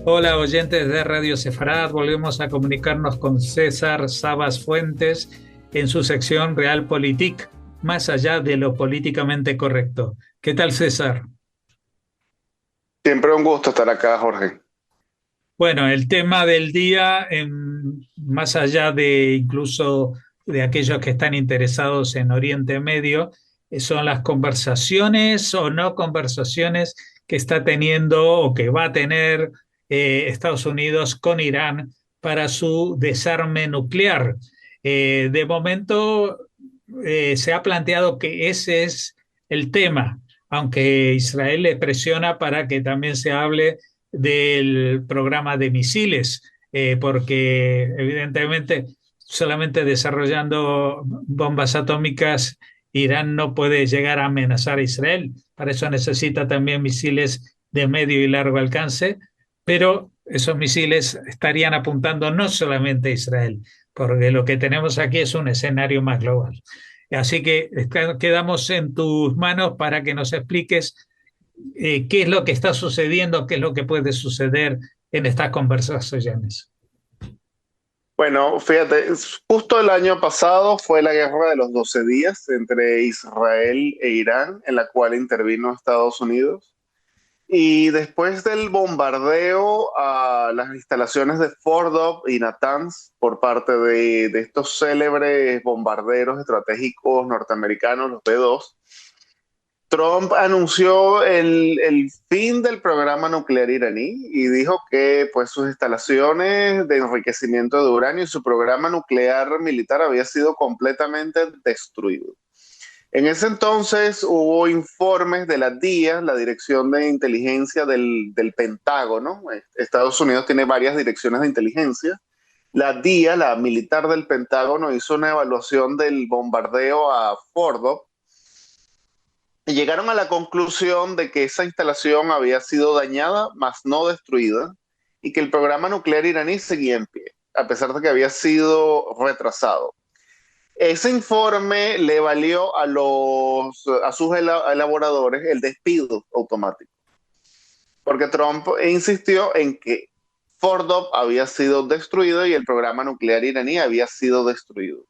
Hola, oyentes de Radio Sefarad. Volvemos a comunicarnos con César Sabas Fuentes en su sección Realpolitik, más allá de lo políticamente correcto. ¿Qué tal, César? Siempre un gusto estar acá, Jorge. Bueno, el tema del día, más allá de incluso de aquellos que están interesados en Oriente Medio, son las conversaciones o no conversaciones que está teniendo o que va a tener Estados Unidos con Irán para su desarme nuclear. De momento se ha planteado que ese es el tema, aunque Israel le presiona para que también se hable del programa de misiles, porque evidentemente solamente desarrollando bombas atómicas Irán no puede llegar a amenazar a Israel. Para eso necesita también misiles de medio y largo alcance, pero esos misiles estarían apuntando no solamente a Israel, porque lo que tenemos aquí es un escenario más global. Así que quedamos en tus manos para que nos expliques qué es lo que está sucediendo, qué es lo que puede suceder en estas conversaciones. Bueno, fíjate, justo el año pasado fue la guerra de los 12 días entre Israel e Irán, en la cual intervino Estados Unidos. Y después del bombardeo a las instalaciones de Fordow y Natanz por parte de estos célebres bombarderos estratégicos norteamericanos, los B-2, Trump anunció el fin del programa nuclear iraní y dijo que pues, sus instalaciones de enriquecimiento de uranio y su programa nuclear militar había sido completamente destruido. En ese entonces hubo informes de la DIA, la Dirección de Inteligencia del Pentágono. Estados Unidos tiene varias direcciones de inteligencia. La DIA, la militar del Pentágono, hizo una evaluación del bombardeo a Fordo y llegaron a la conclusión de que esa instalación había sido dañada, mas no destruida, y que el programa nuclear iraní seguía en pie, a pesar de que había sido retrasado. Ese informe le valió a sus elaboradores el despido automático, porque Trump insistió en que Fordow había sido destruido y el programa nuclear iraní había sido destruido.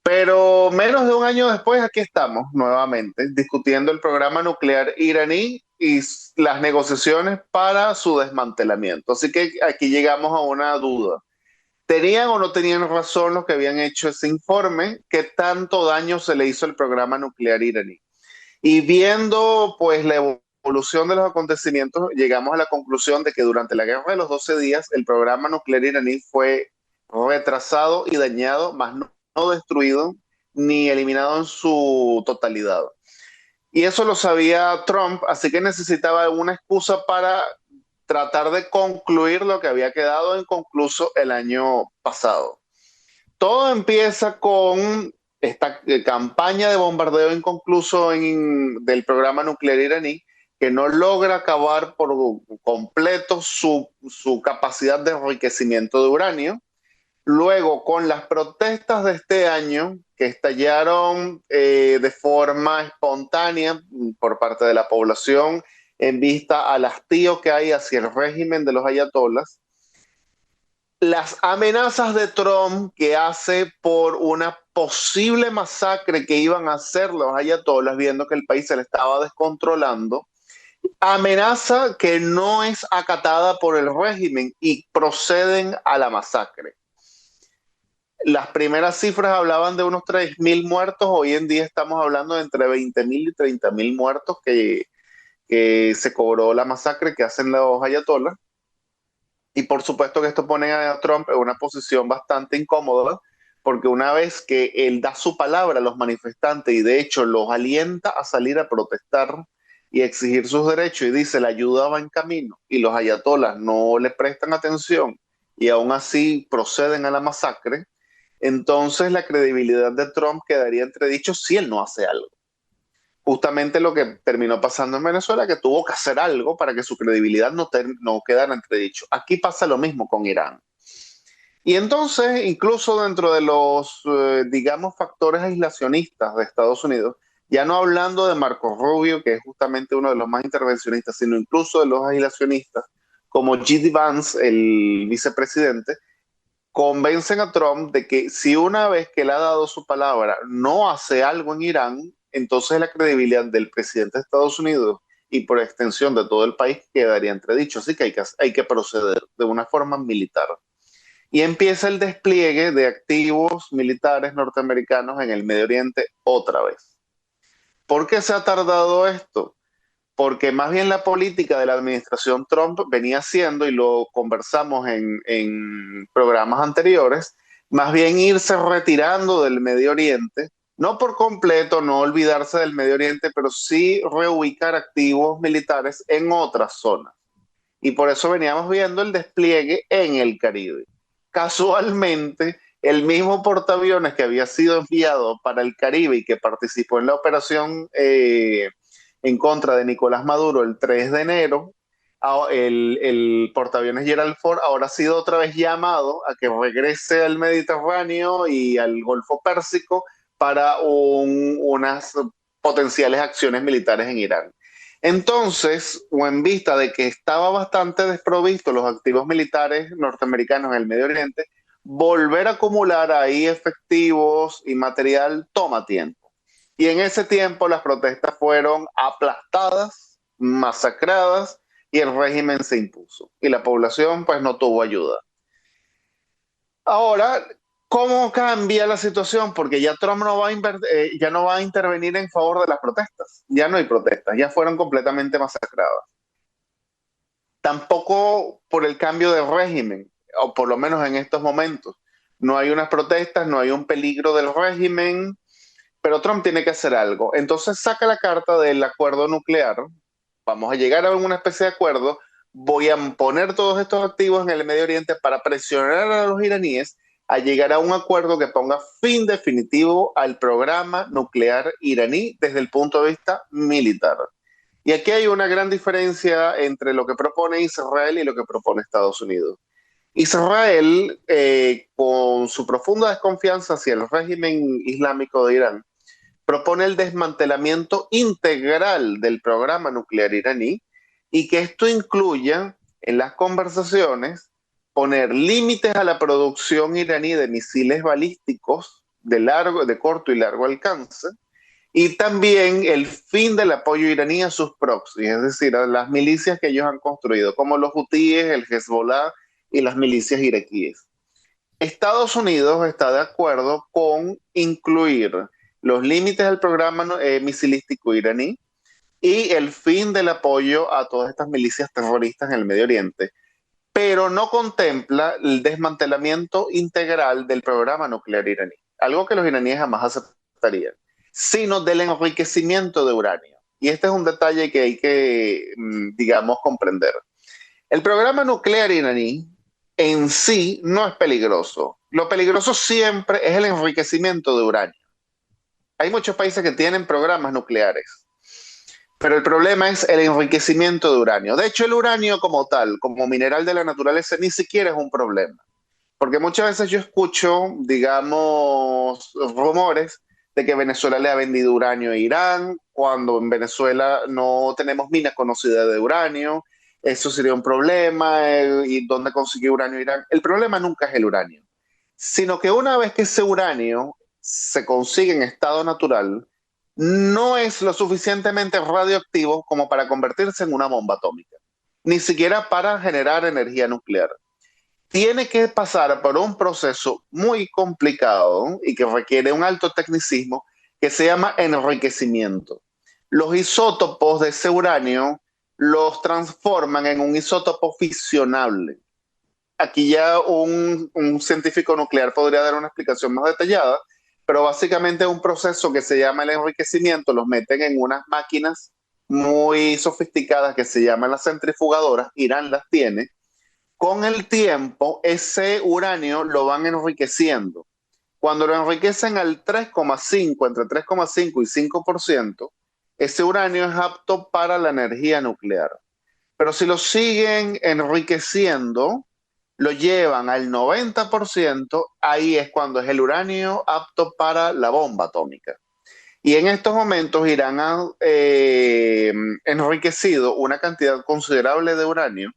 Pero menos de un año después, aquí estamos nuevamente discutiendo el programa nuclear iraní y las negociaciones para su desmantelamiento. Así que aquí llegamos a una duda. ¿Tenían o no tenían razón los que habían hecho ese informe? ¿Qué tanto daño se le hizo al programa nuclear iraní? Y viendo pues la evolución de los acontecimientos, llegamos a la conclusión de que durante la guerra de los 12 días el programa nuclear iraní fue retrasado y dañado, más no destruido ni eliminado en su totalidad. Y eso lo sabía Trump, así que necesitaba una excusa para tratar de concluir lo que había quedado inconcluso el año pasado. Todo empieza con esta campaña de bombardeo inconcluso del programa nuclear iraní, que no logra acabar por completo su capacidad de enriquecimiento de uranio. Luego, con las protestas de este año, que estallaron de forma espontánea por parte de la población en vista al hastío que hay hacia el régimen de los ayatolás, las amenazas de Trump que hace por una posible masacre que iban a hacer los ayatolás, viendo que el país se le estaba descontrolando, amenaza que no es acatada por el régimen y proceden a la masacre. Las primeras cifras hablaban de unos 3.000 muertos, hoy en día estamos hablando de entre 20.000 y 30.000 muertos que se cobró la masacre que hacen los ayatolás. Y por supuesto que esto pone a Trump en una posición bastante incómoda, porque una vez que él da su palabra a los manifestantes y de hecho los alienta a salir a protestar y exigir sus derechos y dice la ayuda va en camino y los ayatolas no le prestan atención y aún así proceden a la masacre, entonces la credibilidad de Trump quedaría entredicho si él no hace algo. Justamente lo que terminó pasando en Venezuela, que tuvo que hacer algo para que su credibilidad no quedara entredicho. Aquí pasa lo mismo con Irán. Y entonces, incluso dentro de los, digamos, factores aislacionistas de Estados Unidos, ya no hablando de Marco Rubio, que es justamente uno de los más intervencionistas, sino incluso de los aislacionistas, como J.D. Vance, el vicepresidente, convencen a Trump de que si una vez que le ha dado su palabra no hace algo en Irán, entonces la credibilidad del presidente de Estados Unidos y por extensión de todo el país quedaría entredicho. Así que hay que proceder de una forma militar. Y empieza el despliegue de activos militares norteamericanos en el Medio Oriente otra vez. ¿Por qué se ha tardado esto? Porque más bien la política de la administración Trump venía siendo, y lo conversamos en programas anteriores, más bien irse retirando del Medio Oriente, no por completo, no olvidarse del Medio Oriente, pero sí reubicar activos militares en otras zonas. Y por eso veníamos viendo el despliegue en el Caribe. Casualmente, el mismo portaaviones que había sido enviado para el Caribe y que participó en la operación en contra de Nicolás Maduro el 3 de enero, el portaaviones Gerald Ford ahora ha sido otra vez llamado a que regrese al Mediterráneo y al Golfo Pérsico para unas potenciales acciones militares en Irán. Entonces, o en vista de que estaba bastante desprovisto los activos militares norteamericanos en el Medio Oriente, volver a acumular ahí efectivos y material toma tiempo. Y en ese tiempo las protestas fueron aplastadas, masacradas y el régimen se impuso. Y la población pues no tuvo ayuda. Ahora, ¿cómo cambia la situación? Porque ya Trump ya no va a intervenir en favor de las protestas. Ya no hay protestas, ya fueron completamente masacradas. Tampoco por el cambio de régimen, o por lo menos en estos momentos. No hay unas protestas, no hay un peligro del régimen, pero Trump tiene que hacer algo. Entonces saca la carta del acuerdo nuclear. Vamos a llegar a una especie de acuerdo. Voy a poner todos estos activos en el Medio Oriente para presionar a los iraníes a llegar a un acuerdo que ponga fin definitivo al programa nuclear iraní desde el punto de vista militar. Y aquí hay una gran diferencia entre lo que propone Israel y lo que propone Estados Unidos. Israel, con su profunda desconfianza hacia el régimen islámico de Irán, propone el desmantelamiento integral del programa nuclear iraní y que esto incluya en las conversaciones poner límites a la producción iraní de misiles balísticos de corto y largo alcance, y también el fin del apoyo iraní a sus proxies, es decir, a las milicias que ellos han construido, como los hutíes, el Hezbollah y las milicias iraquíes. Estados Unidos está de acuerdo con incluir los límites del programa misilístico iraní y el fin del apoyo a todas estas milicias terroristas en el Medio Oriente, pero no contempla el desmantelamiento integral del programa nuclear iraní, algo que los iraníes jamás aceptarían, sino del enriquecimiento de uranio. Y este es un detalle que hay que, digamos, comprender. El programa nuclear iraní en sí no es peligroso. Lo peligroso siempre es el enriquecimiento de uranio. Hay muchos países que tienen programas nucleares, pero el problema es el enriquecimiento de uranio. De hecho, el uranio como tal, como mineral de la naturaleza, ni siquiera es un problema. Porque muchas veces yo escucho, digamos, rumores de que Venezuela le ha vendido uranio a Irán, cuando en Venezuela no tenemos minas conocidas de uranio. Eso sería un problema. ¿Y dónde consiguió uranio Irán? El problema nunca es el uranio, sino que una vez que ese uranio se consigue en estado natural, no es lo suficientemente radioactivo como para convertirse en una bomba atómica, ni siquiera para generar energía nuclear. Tiene que pasar por un proceso muy complicado y que requiere un alto tecnicismo que se llama enriquecimiento. Los isótopos de ese uranio los transforman en un isótopo fisionable. Aquí ya un científico nuclear podría dar una explicación más detallada, pero básicamente es un proceso que se llama el enriquecimiento. Los meten en unas máquinas muy sofisticadas que se llaman las centrifugadoras. Irán las tiene. Con el tiempo, ese uranio lo van enriqueciendo. Cuando lo enriquecen al 3,5, entre 3,5 y 5%, ese uranio es apto para la energía nuclear. Pero si lo siguen enriqueciendo, lo llevan al 90%, ahí es cuando es el uranio apto para la bomba atómica. Y en estos momentos Irán ha enriquecido una cantidad considerable de uranio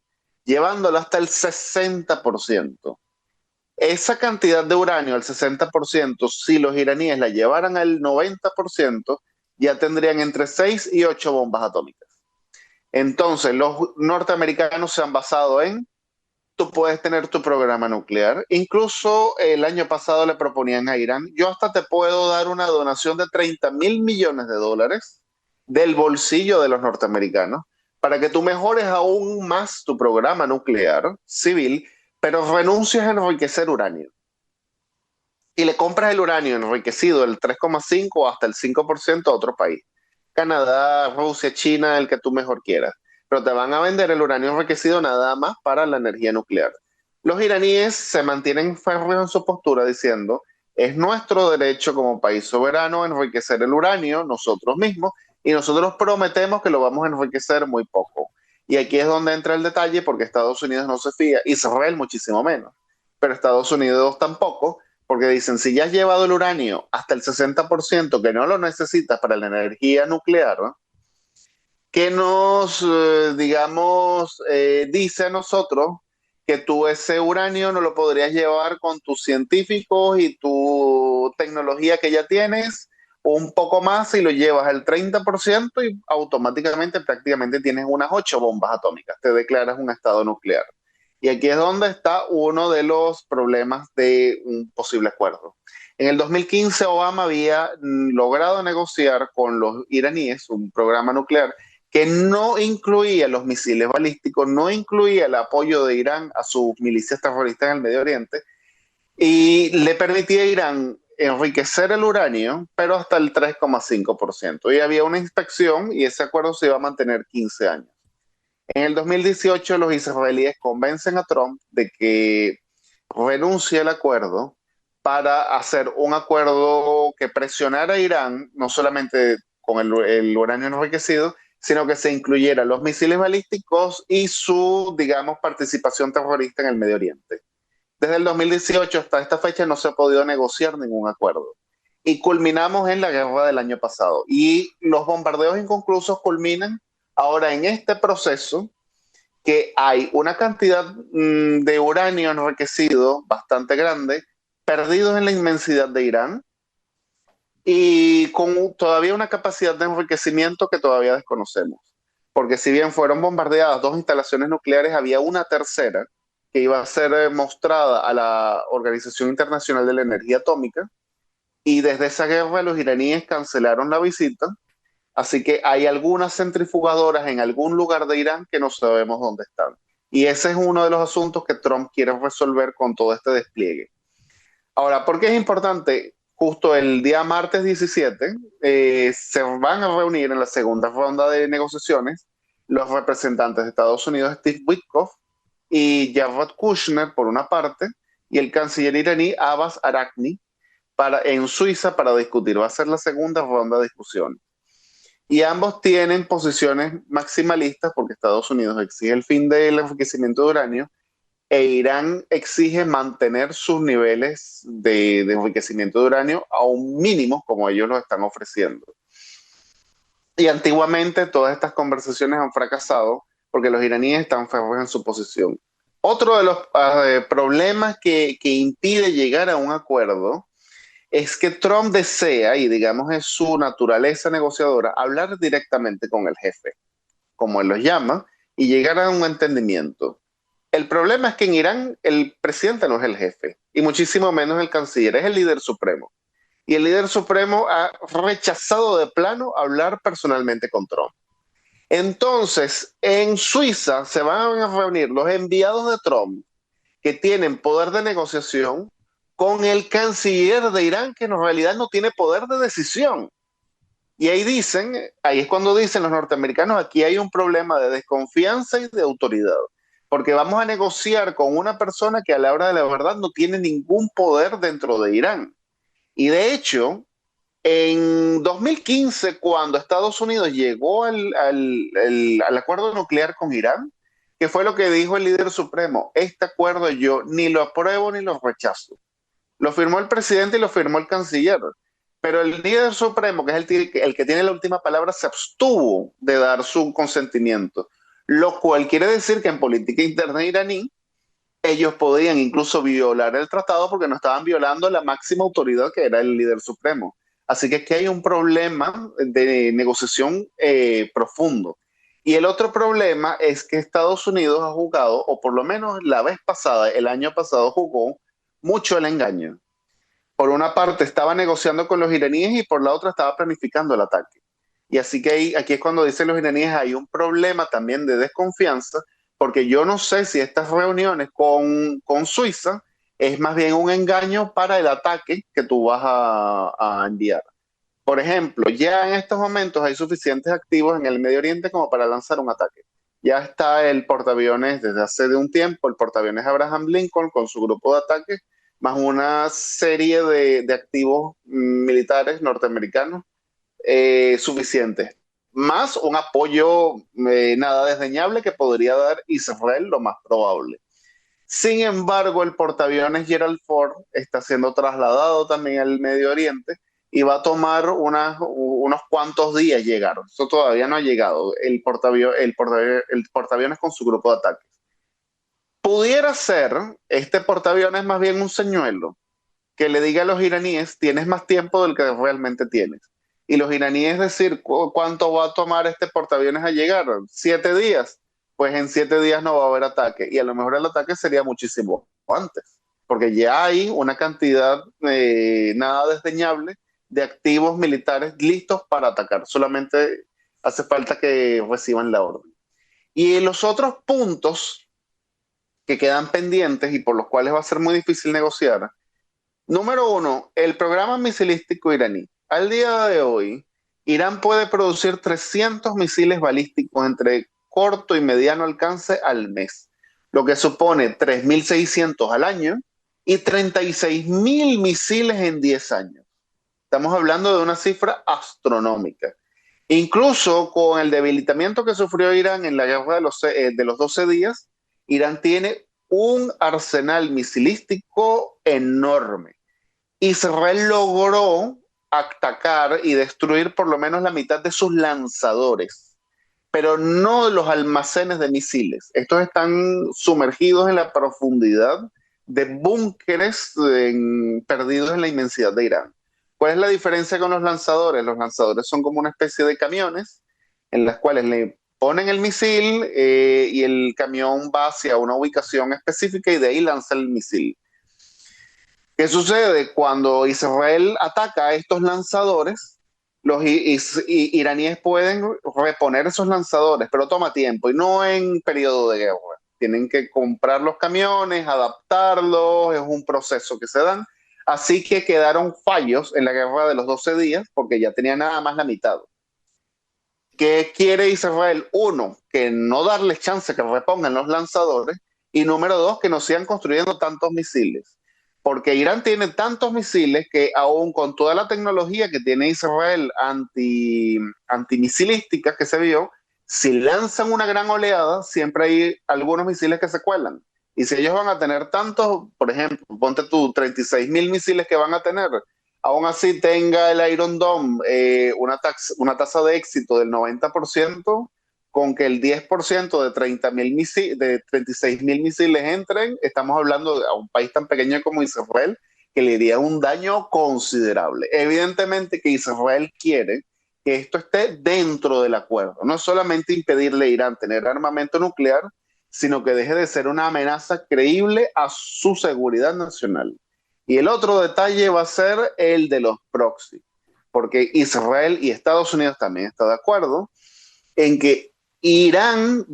llevándolo hasta el 60%. Esa cantidad de uranio, el 60%, si los iraníes la llevaran al 90%, ya tendrían entre 6 y 8 bombas atómicas. Entonces, los norteamericanos se han basado en, tú puedes tener tu programa nuclear. Incluso el año pasado le proponían a Irán, yo hasta te puedo dar una donación de 30.000 millones de dólares del bolsillo de los norteamericanos para que tú mejores aún más tu programa nuclear civil, pero renuncies a enriquecer uranio. Y le compras el uranio enriquecido del 3,5 hasta el 5% a otro país. Canadá, Rusia, China, el que tú mejor quieras. Pero te van a vender el uranio enriquecido nada más para la energía nuclear. Los iraníes se mantienen férreos en su postura diciendo, es nuestro derecho como país soberano enriquecer el uranio nosotros mismos y nosotros prometemos que lo vamos a enriquecer muy poco. Y aquí es donde entra el detalle porque Estados Unidos no se fía, Israel muchísimo menos, pero Estados Unidos tampoco, porque dicen, si ya has llevado el uranio hasta el 60%, que no lo necesitas para la energía nuclear, ¿no? ¿Qué nos, digamos, dice a nosotros que tú ese uranio no lo podrías llevar con tus científicos y tu tecnología que ya tienes un poco más y lo llevas al 30% y automáticamente prácticamente tienes unas 8 bombas atómicas, te declaras un estado nuclear? Y aquí es donde está uno de los problemas de un posible acuerdo. En el 2015 Obama había logrado negociar con los iraníes un programa nuclear que no incluía los misiles balísticos, no incluía el apoyo de Irán a sus milicias terroristas en el Medio Oriente y le permitía a Irán enriquecer el uranio, pero hasta el 3,5%. Y había una inspección y ese acuerdo se iba a mantener 15 años. En el 2018 los israelíes convencen a Trump de que renuncie al acuerdo para hacer un acuerdo que presionara a Irán, no solamente con el uranio enriquecido, sino que se incluyera los misiles balísticos y su, digamos, participación terrorista en el Medio Oriente. Desde el 2018 hasta esta fecha no se ha podido negociar ningún acuerdo. Y culminamos en la guerra del año pasado. Y los bombardeos inconclusos culminan ahora en este proceso que hay una cantidad de uranio enriquecido bastante grande, perdidos en la inmensidad de Irán y con todavía una capacidad de enriquecimiento que todavía desconocemos. Porque si bien fueron bombardeadas 2 instalaciones nucleares, había una tercera que iba a ser mostrada a la Organización Internacional de la Energía Atómica y desde esa guerra los iraníes cancelaron la visita. Así que hay algunas centrifugadoras en algún lugar de Irán que no sabemos dónde están. Y ese es uno de los asuntos que Trump quiere resolver con todo este despliegue. Ahora, ¿por qué es importante? Justo el día martes 17 se van a reunir en la segunda ronda de negociaciones los representantes de Estados Unidos, Steve Witkoff y Jared Kushner, por una parte, y el canciller iraní Abbas Arachni en Suiza para discutir. Va a ser la segunda ronda de discusión. Y ambos tienen posiciones maximalistas porque Estados Unidos exige el fin del enriquecimiento de uranio e Irán exige mantener sus niveles de enriquecimiento de uranio a un mínimo como ellos lo están ofreciendo. Y antiguamente todas estas conversaciones han fracasado porque los iraníes están férreos en su posición. Otro de los problemas que impide llegar a un acuerdo es que Trump desea, y digamos es su naturaleza negociadora, hablar directamente con el jefe, como él los llama, y llegar a un entendimiento. El problema es que en Irán el presidente no es el jefe, y muchísimo menos el canciller, es el líder supremo. Y el líder supremo ha rechazado de plano hablar personalmente con Trump. Entonces, en Suiza se van a reunir los enviados de Trump que tienen poder de negociación con el canciller de Irán, que en realidad no tiene poder de decisión. Y ahí es cuando dicen los norteamericanos, aquí hay un problema de desconfianza y de autoridad, porque vamos a negociar con una persona que a la hora de la verdad no tiene ningún poder dentro de Irán. Y de hecho, en 2015, cuando Estados Unidos llegó al acuerdo nuclear con Irán, que fue lo que dijo el líder supremo, este acuerdo yo ni lo apruebo ni lo rechazo. Lo firmó el presidente y lo firmó el canciller. Pero el líder supremo, que es el que tiene la última palabra, se abstuvo de dar su consentimiento. lo cual quiere decir que en política interna iraní ellos podían incluso violar el tratado porque no estaban violando la máxima autoridad que era el líder supremo. Así que aquí hay un problema de negociación profundo. Y el otro problema es que Estados Unidos ha jugado, o por lo menos la vez pasada, el año pasado jugó mucho el engaño. Por una parte estaba negociando con los iraníes y por la otra estaba planificando el ataque. Y así que aquí es cuando dicen los iraníes hay un problema también de desconfianza, porque yo no sé si estas reuniones con Suiza es más bien un engaño para el ataque que tú vas a enviar. Por ejemplo, ya en estos momentos hay suficientes activos en el Medio Oriente como para lanzar un ataque. Ya está el portaaviones desde hace de un tiempo, el portaaviones Abraham Lincoln con su grupo de ataque, más una serie de activos militares norteamericanos suficientes, más un apoyo nada desdeñable que podría dar Israel, lo más probable. Sin embargo, el portaaviones Gerald Ford está siendo trasladado también al Medio Oriente y va a tomar unos cuantos días llegar. Eso todavía no ha llegado, el portaaviones con su grupo de ataque. Pudiera ser este portaaviones más bien un señuelo que le diga a los iraníes, tienes más tiempo del que realmente tienes. Y los iraníes decir, ¿cuánto va a tomar este portaaviones a llegar? 7 días. Pues en 7 días no va a haber ataque. Y a lo mejor el ataque sería muchísimo antes, porque ya hay una cantidad nada desdeñable de activos militares listos para atacar. Solamente hace falta que reciban la orden. Y los otros puntos que quedan pendientes y por los cuales va a ser muy difícil negociar. Número uno, el programa misilístico iraní. Al día de hoy, Irán puede producir 300 misiles balísticos entre corto y mediano alcance al mes, lo que supone 3.600 al año y 36.000 misiles en 10 años. Estamos hablando de una cifra astronómica. Incluso con el debilitamiento que sufrió Irán en la guerra de los 12 días, Irán tiene un arsenal misilístico enorme. Israel logró atacar y destruir por lo menos la mitad de sus lanzadores, pero no los almacenes de misiles. Estos están sumergidos en la profundidad de búnkeres perdidos en la inmensidad de Irán. ¿Cuál es la diferencia con los lanzadores? Los lanzadores son como una especie de camiones en las cuales le ponen el misil y el camión va hacia una ubicación específica y de ahí lanza el misil. ¿Qué sucede? Cuando Israel ataca a estos lanzadores, los iraníes pueden reponer esos lanzadores, pero toma tiempo y no en periodo de guerra. Tienen que comprar los camiones, adaptarlos, es un proceso que se dan. Así que quedaron fallos en la guerra de los 12 días porque ya tenía nada más la mitad. ¿Qué quiere Israel? Uno, que no darles chance que repongan los lanzadores y número dos, que no sigan construyendo tantos misiles. Porque Irán tiene tantos misiles que aún con toda la tecnología que tiene Israel antimisilística que se vio, si lanzan una gran oleada, siempre hay algunos misiles que se cuelan. Y si ellos van a tener tantos, por ejemplo, ponte tú 36.000 misiles que van a tener, aún así tenga el Iron Dome una tasa de éxito del 90%, con que el 10% de 36.000 misiles entren, estamos hablando de a un país tan pequeño como Israel, que le iría un daño considerable. Evidentemente que Israel quiere que esto esté dentro del acuerdo, no solamente impedirle a Irán tener armamento nuclear, sino que deje de ser una amenaza creíble a su seguridad nacional. Y el otro detalle va a ser el de los proxy, porque Israel y Estados Unidos también están de acuerdo en que Irán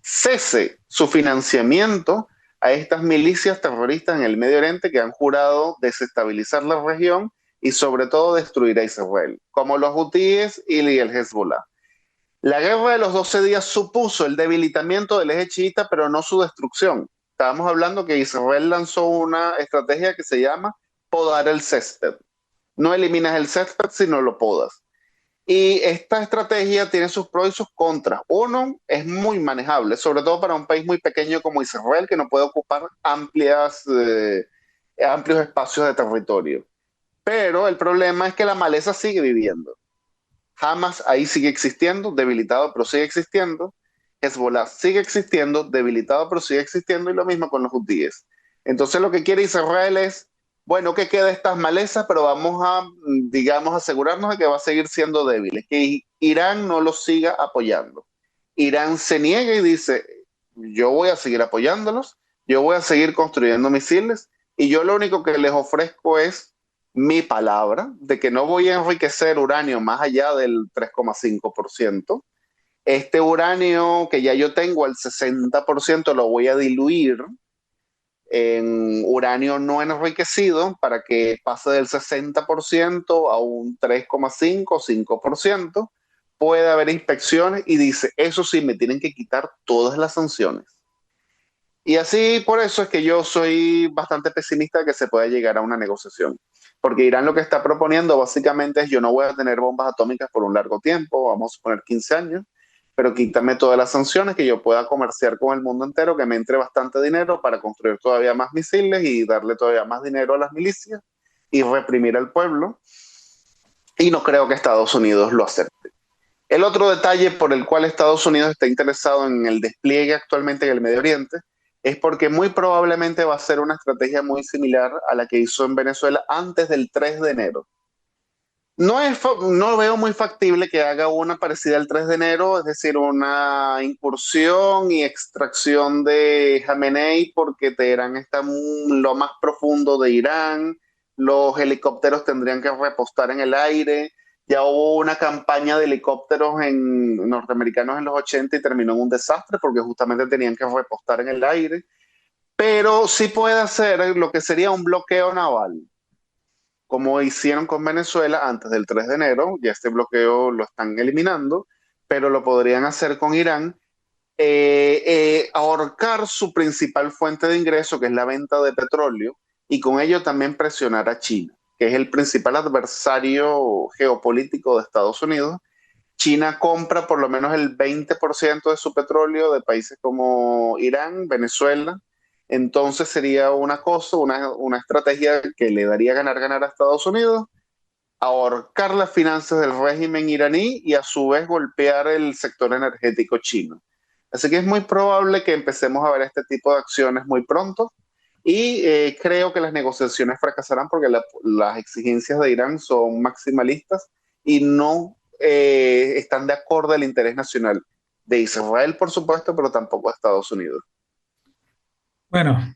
cese su financiamiento a estas milicias terroristas en el Medio Oriente que han jurado desestabilizar la región y sobre todo destruir a Israel, como los hutíes y el Hezbollah. La guerra de los 12 días supuso el debilitamiento del eje chiita, pero no su destrucción. Estábamos hablando que Israel lanzó una estrategia que se llama podar el césped. No eliminas el césped, sino lo podas. Y esta estrategia tiene sus pros y sus contras. Uno, es muy manejable, sobre todo para un país muy pequeño como Israel, que no puede ocupar amplios espacios de territorio. Pero el problema es que la maleza sigue viviendo. Hamas ahí sigue existiendo, debilitado, pero sigue existiendo. Hezbollah sigue existiendo, debilitado, pero sigue existiendo, y lo mismo con los hutíes. Entonces lo que quiere Israel es, bueno, que quede estas malezas, pero vamos a, digamos, asegurarnos de que va a seguir siendo débil, que Irán no los siga apoyando. Irán se niega y dice, yo voy a seguir apoyándolos, yo voy a seguir construyendo misiles, y yo lo único que les ofrezco es mi palabra de que no voy a enriquecer uranio más allá del 3,5%. Este uranio que ya yo tengo, el 60%, lo voy a diluir en uranio no enriquecido para que pase del 60% a un 3,5 o 5%. Puede haber inspecciones y dice, eso sí, me tienen que quitar todas las sanciones. Y así, por eso es que yo soy bastante pesimista de que se pueda llegar a una negociación. Porque Irán lo que está proponiendo básicamente es, yo no voy a tener bombas atómicas por un largo tiempo, vamos a suponer 15 años, pero quítame todas las sanciones, que yo pueda comerciar con el mundo entero, que me entre bastante dinero para construir todavía más misiles y darle todavía más dinero a las milicias y reprimir al pueblo. Y no creo que Estados Unidos lo acepte. El otro detalle por el cual Estados Unidos está interesado en el despliegue actualmente en el Medio Oriente es porque muy probablemente va a ser una estrategia muy similar a la que hizo en Venezuela antes del 3 de enero. No veo muy factible que haga una parecida al 3 de enero, es decir, una incursión y extracción de Jamenei, porque Teherán está lo más profundo de Irán, los helicópteros tendrían que repostar en el aire. Ya hubo una campaña de helicópteros norteamericanos en los 80 y terminó en un desastre porque justamente tenían que repostar en el aire. Pero sí puede hacer lo que sería un bloqueo naval, como hicieron con Venezuela antes del 3 de enero. Ya este bloqueo lo están eliminando, pero lo podrían hacer con Irán. Ahorcar su principal fuente de ingreso, que es la venta de petróleo, y con ello también presionar a China, que es el principal adversario geopolítico de Estados Unidos. China compra por lo menos el 20% de su petróleo de países como Irán, Venezuela. Entonces sería una estrategia que le daría ganar a Estados Unidos, ahorcar las finanzas del régimen iraní y a su vez golpear el sector energético chino. Así que es muy probable que empecemos a ver este tipo de acciones muy pronto. Y creo que las negociaciones fracasarán porque las exigencias de Irán son maximalistas y no están de acuerdo al interés nacional de Israel, por supuesto, pero tampoco de Estados Unidos. Bueno,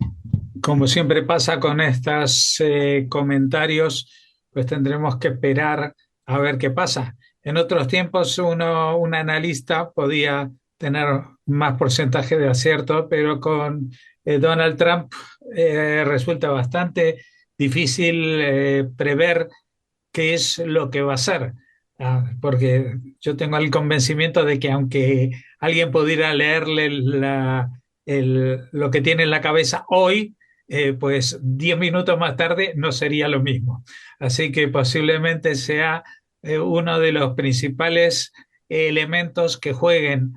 como siempre pasa con estos comentarios, pues tendremos que esperar a ver qué pasa. En otros tiempos un analista podía tener más porcentaje de acierto, pero con Donald Trump resulta bastante difícil prever qué es lo que va a hacer. Porque yo tengo el convencimiento de que aunque alguien pudiera leerle lo que tiene en la cabeza hoy, pues 10 minutos más tarde no sería lo mismo. Así que posiblemente sea uno de los principales elementos que jueguen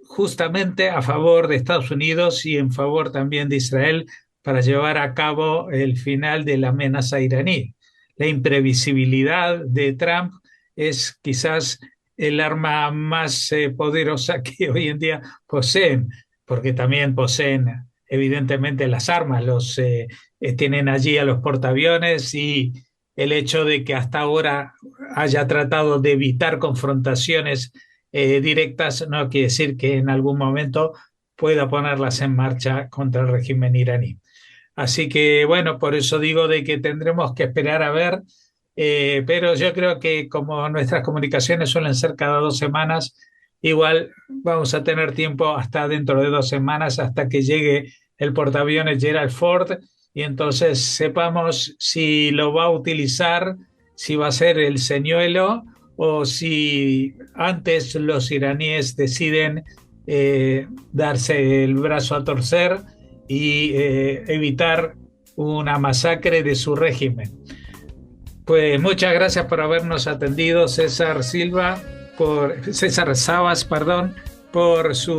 justamente a favor de Estados Unidos y en favor también de Israel para llevar a cabo el final de la amenaza iraní. La imprevisibilidad de Trump es quizás el arma más poderosa que hoy en día poseen, porque también poseen evidentemente las armas, tienen allí a los portaaviones, y el hecho de que hasta ahora haya tratado de evitar confrontaciones directas no quiere decir que en algún momento pueda ponerlas en marcha contra el régimen iraní. Así que bueno, por eso digo de que tendremos que esperar a ver, pero yo creo que como nuestras comunicaciones suelen ser cada 2 semanas, igual vamos a tener tiempo hasta dentro de 2 semanas, hasta que llegue el portaaviones Gerald Ford, y entonces sepamos si lo va a utilizar, si va a ser el señuelo o si antes los iraníes deciden darse el brazo a torcer y evitar una masacre de su régimen. Pues muchas gracias por habernos atendido, César Sabas, por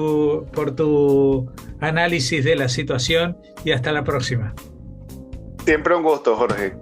tu análisis de la situación, y hasta la próxima. Siempre un gusto, Jorge.